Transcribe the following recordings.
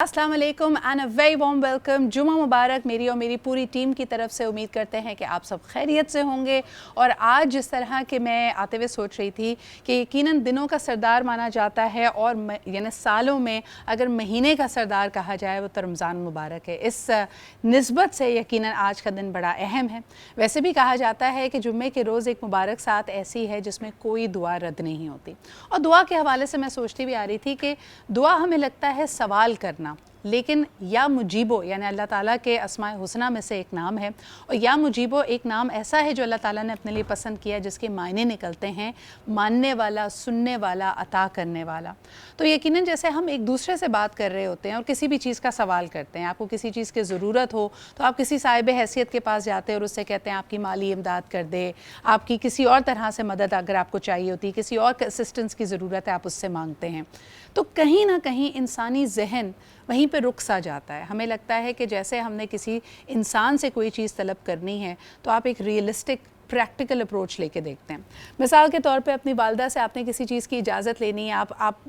अस्सलाम वालेकुम and a very warm welcome. जुमा मुबारक मेरी और मेरी पूरी टीम की तरफ से। उम्मीद करते हैं कि आप सब खैरियत से होंगे। और आज जिस तरह के मैं आते हुए सोच रही थी कि यकीनन दिनों का सरदार माना जाता है और यानी सालों में अगर महीने का सरदार कहा जाए वो तो रमज़ान मुबारक है। इस निस्बत से यकीनन आज का दिन बड़ा अहम है। वैसे भी कहा जाता है कि जुम्मे के रोज़ एक मुबारक सात ऐसी है जिसमें कोई दुआ रद्द नहीं होती। और दुआ के हवाले से मैं सोचती भी आ रही थी कि दुआ हमें लगता है सवाल करना, लेकिन या मुजीबो यानी अल्लाह ताला के अस्माए हुस्ना में से एक नाम है। और या मुजीबो एक नाम ऐसा है जो अल्लाह ताला ने अपने लिए पसंद किया, जिसके मायने निकलते हैं मानने वाला, सुनने वाला, अता करने वाला। तो यकीनन जैसे हम एक दूसरे से बात कर रहे होते हैं और किसी भी चीज़ का सवाल करते हैं, आपको किसी चीज़ की ज़रूरत हो तो आप किसी साहिब हैसियत के पास जाते हैं और उससे कहते हैं आपकी माली इमदाद कर दे, आपकी किसी और तरह से मदद अगर आपको चाहिए होती, किसी और असिस्टेंस की ज़रूरत है, आप उससे मांगते हैं। तो कहीं ना कहीं इंसानी जहन वहीं पे रुक सा जाता है। हमें लगता है कि जैसे हमने किसी इंसान से कोई चीज़ तलब करनी है तो आप एक रियलिस्टिक प्रैक्टिकल अप्रोच लेके देखते हैं। मिसाल के तौर पे अपनी वालदा से आपने किसी चीज़ की इजाज़त लेनी है, आप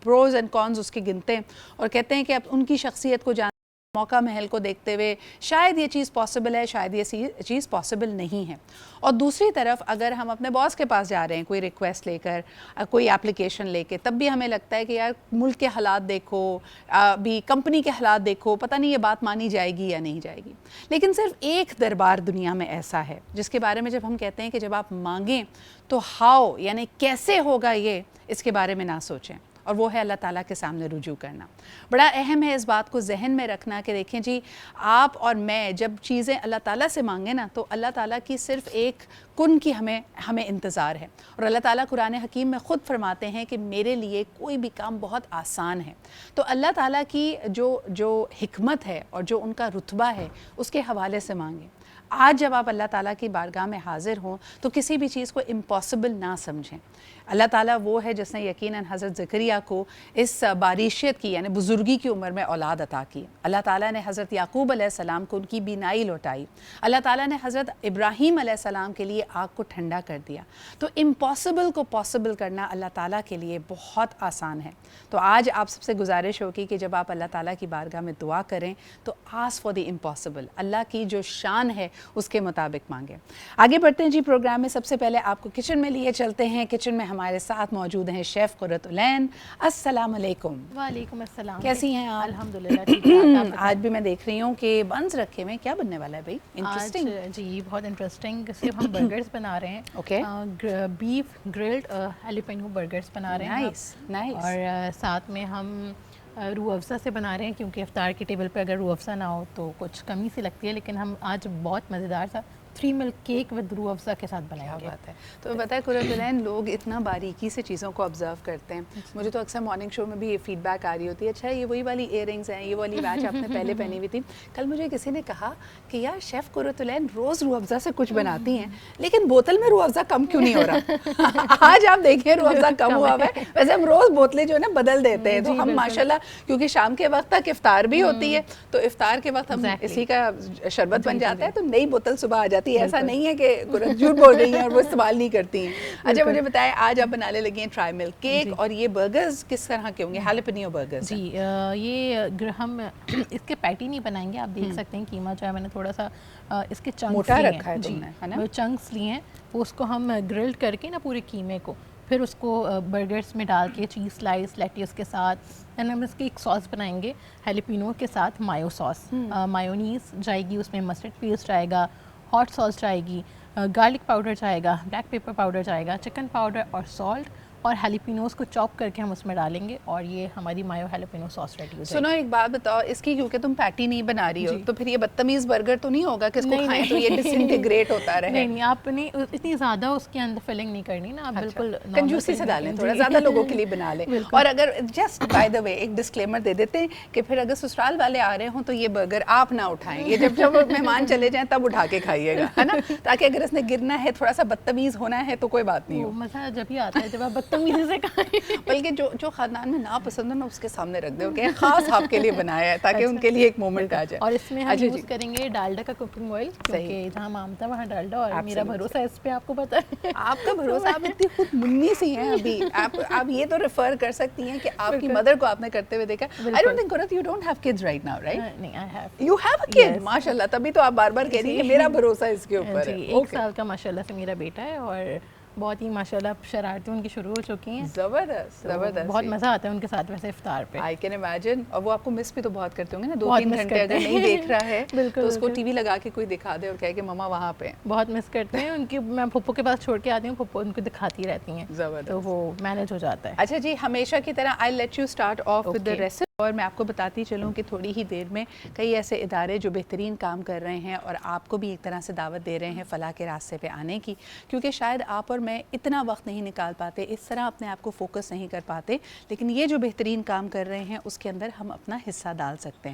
प्रोज एंड कॉन्स उसके गिनते हैं और कहते हैं कि आप उनकी शख्सियत को मौका महल को देखते हुए शायद ये चीज़ पॉसिबल है, शायद ये चीज़ पॉसिबल नहीं है। और दूसरी तरफ अगर हम अपने बॉस के पास जा रहे हैं कोई रिक्वेस्ट लेकर, कोई एप्लीकेशन लेके, तब भी हमें लगता है कि यार मुल्क के हालात देखो, अभी कंपनी के हालात देखो, पता नहीं ये बात मानी जाएगी या नहीं जाएगी। लेकिन सिर्फ एक दरबार दुनिया में ऐसा है जिसके बारे में जब हम कहते हैं कि जब आप मांगें तो हाउ यानी कैसे होगा ये, इसके बारे में ना सोचें, और वो है अल्लाह ताला के सामने रुजू करना। बड़ा अहम है इस बात को जहन में रखना कि देखें जी, आप और मैं जब चीज़ें अल्लाह ताला से मांगे ना तो अल्लाह ताला की सिर्फ़ एक कुन की हमें इंतज़ार है। और अल्लाह ताला कुरान हकीम में ख़ुद फरमाते हैं कि मेरे लिए कोई भी काम बहुत आसान है। तो अल्लाह ताला की जो हिकमत है और जो उनका रुतबा है उसके हवाले से मांगें। आज जब आप अल्लाह ताला की बारगाह में हाज़िर हों तो किसी भी चीज़ को इम्पॉसिबल ना समझें। अल्लाह ताला वो है जिसने यकीनन हज़रत ज़करिया को इस बारिशियत की यानी बुज़ुर्गी की उम्र में औलाद अता की। अल्लाह ताला ने हज़रत याकूब अलैहिस्सलाम को उनकी बीनाई लौटाई। अल्लाह ताला ने हज़रत इब्राहीम अलैहिस्सलाम के लिए आग को ठंडा कर दिया। तो इम्पॉसिबल को पॉसिबल करना अल्लाह ताला के लिए बहुत आसान है। तो आज आप सबसे गुजारिश होगी कि जब आप अल्लाह ताला की बारगाह में दुआ करें तो आस्क फॉर द इम्पॉसिबल, अल्लाह की जो शान है उसके मुताबिक मांगे। आगे बढ़ते हैं जी प्रोग्राम में। सबसे पहले आपको किचन में लिए चलते हैं। किचन में हमारे साथ मौजूद हैं शेफ़ कुर्रतुलैन। अस्सलाम वालेकुम। वालेकुम अस्सलाम। कैसी हैं आप? अल्हम्दुलिल्लाह ठीक ठाक। आज भी मैं देख रही हूँ कि बंस रखे हुए, क्या बनने वाला है भाई? इंटरेस्टिंग। जी बहुत इंटरेस्टिंग। सिर्फ हम बर्गर्स बना रहे हैं। ओके। बीफ ग्रिल्ड हैलीपेनो बर्गर्स बना रहे हैं। Nice nice. और साथ में हम रूह अफ़ज़ा से बना रहे हैं, क्योंकि इफ्तार की टेबल पे अगर रूह अफ़ज़ा ना हो तो कुछ कमी सी लगती है। लेकिन हम आज बहुत मज़ेदार सा 3 milk cake with Rooh Afza के साथ बनाएंगे। बात है। तो पता है कुर्रतुलैन, लोग इतना बारीकी से चीज़ों को ऑब्जर्व करते हैं। मुझे तो अक्सर मॉर्निंग शो में भी ये फीडबैक आ रही होती है, अच्छा ये वही वाली इयररिंग्स हैं, ये वाली वैच आपने पहले पहनी हुई थी। कल मुझे किसी ने कहा कि यार शेफ़ कुर्रतुलैन रोज़ रूह अफ़ज़ा से कुछ बनाती हैं, लेकिन बोतल में रूह अफ़ज़ा कम क्यों नहीं हो रहा? आज आप देखिए रूह अफ़ज़ा कम हुआ है। वैसे हम रोज़ बोतलें जो है ना बदल देते हैं। तो हम माशाल्लाह, क्योंकि शाम के वक्त तक इफ्तार भी होती है, तो इफ्तार के वक्त हम इसी का शरबत बन जाता है, तो नई बोतल सुबह आ जाती है। ऐसा नहीं है कि झूठ बोल रही हैं और वो इस्तेमाल नहीं करती हैं। अच्छा मुझे बताएं, आज आप बनाने लगी हैं ट्राई मिल्क केक, और ये बर्गर्स किस तरह के होंगे? हैलेपेनो बर्गर्स जी। ये हम इसके पैटी नहीं बनाएंगे। आप देख सकते हैं कीमा जो है मैंने थोड़ा सा इसके चंक्स मोटा लिए रखा है तुमने, है ना? वो चंक्स लिए हैं, वो उसको हम ग्रिल्ड करके ना पूरे कीमे को फिर उसको बर्गर्स में डाल के चीज़ स्लाइस लेट्यूस के साथ, एंड हम इसकी एक सॉस बनाएंगे हैलीपेनो के साथ, मायो सॉस। मायोनीज जाएगी, उसमें मस्टर्ड पेस्ट आएगा, हॉट सॉस जाएगी, गार्लिक पाउडर जाएगा, ब्लैक पेपर पाउडर जाएगा, चिकन पाउडर और सॉल्ट, और हैलीपेनोस को चॉप करके हम उसमें डालेंगे, और ये हमारी मायो हैलीपेनो सॉस रेडी हो जाएगी। सुनो एक बात बताओ, इसकी क्योंकि तुम पैटी नहीं बना रही हो तो फिर ये बदतमीज बर्गर तो नहीं होगा कि इसको खाएं तो ये डिसइंटीग्रेट होता रहे? नहीं, आपने इतनी ज़्यादा उसके अंदर फिलिंग नहीं करनी ना, आप बिल्कुल कंजूसी से डालें, थोड़ा ज़्यादा लोगों के लिए बना लें। और अगर जस्ट बाय द वे एक डिस्क्लेमर दे देते हैं कि फिर अगर ससुराल वाले आ रहे हों तो ये बर्गर आप ना उठाएं, ये जब मेहमान चले जाएं तब उठा के खाइएगा, है ना? ताकि अगर इसने गिरना है, थोड़ा सा बदतमीज होना है तो कोई बात नहीं हो। मज़ा जब ही आता है जब आप तमीज़ से खाएं। बल्कि जो जो खानदान में ना पसंद हो ना उसके सामने रख दो कि खास आपके लिए बनाया है, ताकि उनके लिए एक मोमेंट आ जाए। और इसमें हम अच्छा यूज़ जी। करेंगे डालडा का कुकिंग ऑयल, सही। क्योंकि जहाँ मामता वहाँ डालडा, और मेरा Absolutely. भरोसा है इस पे, आपको पता है। आपका भरोसा, आप इतनी खुद मुन्नी सी हैं अभी, आप ये तो रेफर कर सकती हैं कि आपकी बिल्कुल। मदर को आपने करते हुए देखा। आई बिल्कुल। डोंट थिंक गुरत you don't have kids right now, right? नहीं, I have. You have a kid, Yes. माशाल्लाह, तभी तो आप बार-बार कह रही हैं कि मेरा भरोसा इसके ऊपर जी, है। 1 ओके, साल का माशाल्लाह से मेरा बेटा है, और बहुत ही माशाल्लाह शरारतें उनकी शुरू हो चुकी हैं। जबरदस्त तो जबरदस्त। बहुत मज़ा आता है उनके साथ वैसे इफ्तार पे। I can imagine. और वो आपको मिस भी तो बहुत करते होंगे ना, बहुत 2-3 miss घंटे करते अगर नहीं हैं। देख रहा है बिल्कुल, तो उसको बिल्कुल। टीवी लगा के कोई दिखा दे और कहे कि मम्मा वहाँ पे हैं। बहुत मिस करते हैं उनकी, मैं फुप्पो के पास छोड़ के आती हूँ, फुप्पो उनको दिखाती रहती हैं, जबरदस्त। तो वो मैनेज हो जाता है। अच्छा जी, हमेशा की तरह I let you start of with the Okay. Recipe, और मैं आपको बताती चलूँ कि थोड़ी ही देर में कई ऐसे इदारे जो बेहतरीन काम कर रहे हैं और आपको भी एक तरह से दावत दे रहे हैं फ़लाह के रास्ते पे आने की, क्योंकि शायद आप और मैं इतना वक्त नहीं निकाल पाते, इस तरह अपने आप को फोकस नहीं कर पाते, लेकिन ये जो बेहतरीन काम कर रहे हैं उसके अंदर हम अपना हिस्सा डाल सकते हैं।